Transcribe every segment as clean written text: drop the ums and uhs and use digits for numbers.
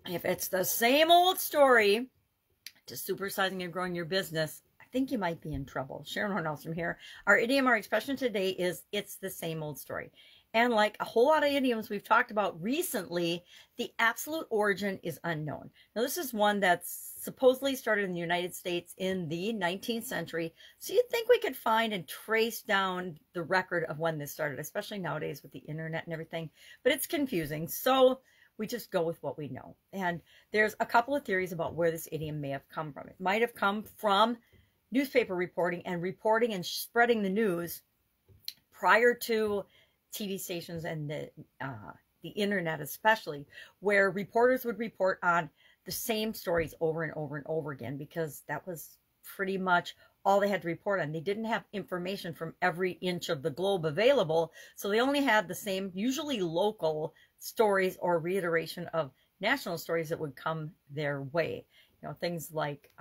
If it's the same old story to supersizing and growing your business, I think you might be in trouble. Sharon Horne-Ellstrom here. Our idiom, our expression today is, it's the same old story. And like a whole lot of idioms we've talked about recently, the absolute origin is unknown. Now, this is one that's supposedly started in the United States in the 19th century. So you'd think we could find and trace down the record of when this started, especially nowadays with the internet and everything. But it's confusing. So we just go with what we know. And there's a couple of theories about where this idiom may have come from. It might have come from newspaper reporting and spreading the news prior to TV stations and the internet especially, where reporters would report on the same stories over and over and over again, because that was pretty much all they had to report on. They didn't have information from every inch of the globe available, so they only had the same, usually local stories or reiteration of national stories that would come their way. You know, things like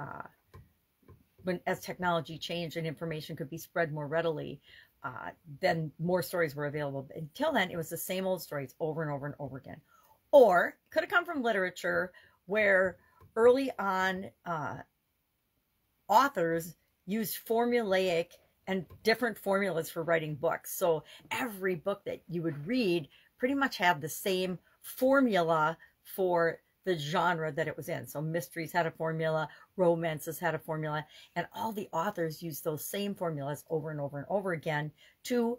as technology changed and information could be spread more readily, then more stories were available. But until then, it was the same old stories over and over and over again. Or it could have come from literature, where early on authors used formulaic and different formulas for writing books. So every book that you would read pretty much had the same formula for the genre that it was in. So mysteries had a formula, romances had a formula, and all the authors used those same formulas over and over and over again to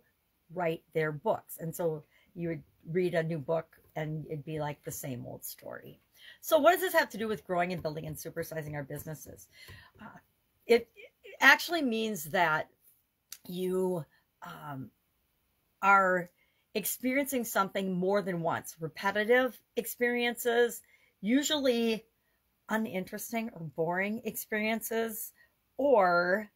write their books. And so you would read a new book and it'd be like the same old story. So what does this have to do with growing and building and supersizing our businesses? It actually means that you are experiencing something more than once. Repetitive experiences, usually uninteresting or boring experiences, or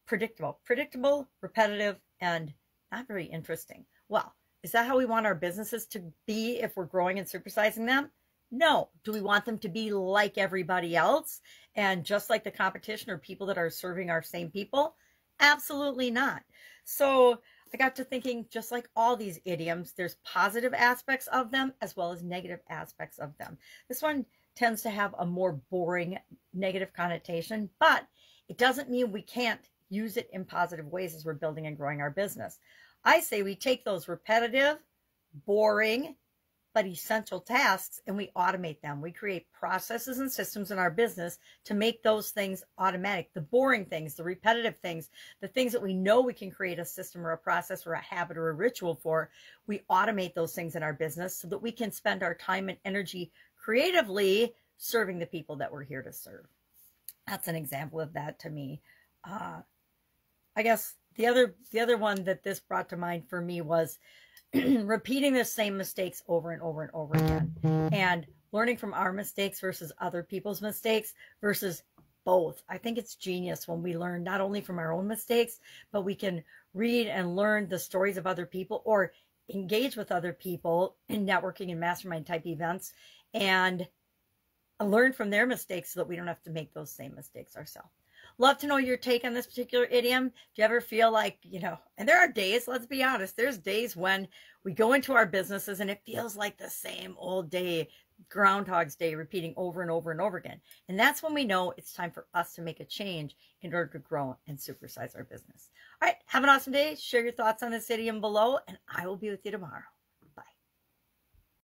predictable, repetitive, and not very interesting. Well, is that how we want our businesses to be if we're growing and supersizing them? No. Do we want them to be like everybody else and just like the competition or people that are serving our same people? Absolutely not. So I got to thinking, just like all these idioms, there's positive aspects of them as well as negative aspects of them. This one tends to have a more boring negative connotation, but it doesn't mean we can't use it in positive ways as we're building and growing our business. I say we take those repetitive, boring, but essential tasks and we automate them. We create processes and systems in our business to make those things automatic. The boring things, the repetitive things, the things that we know we can create a system or a process or a habit or a ritual for, we automate those things in our business so that we can spend our time and energy creatively serving the people that we're here to serve. That's an example of that to me. I guess the other one that this brought to mind for me was repeating the same mistakes over and over and over again, and learning from our mistakes versus other people's mistakes versus both. I think it's genius when we learn not only from our own mistakes, but we can read and learn the stories of other people or engage with other people in networking and mastermind type events and learn from their mistakes so that we don't have to make those same mistakes ourselves. Love to know your take on this particular idiom. Do you ever feel like, you know, and there are days, let's be honest, there's days when we go into our businesses and it feels like the same old day, Groundhog's Day, repeating over and over and over again. And that's when we know it's time for us to make a change in order to grow and supersize our business. All right, have an awesome day. Share your thoughts on this idiom below, and I will be with you tomorrow.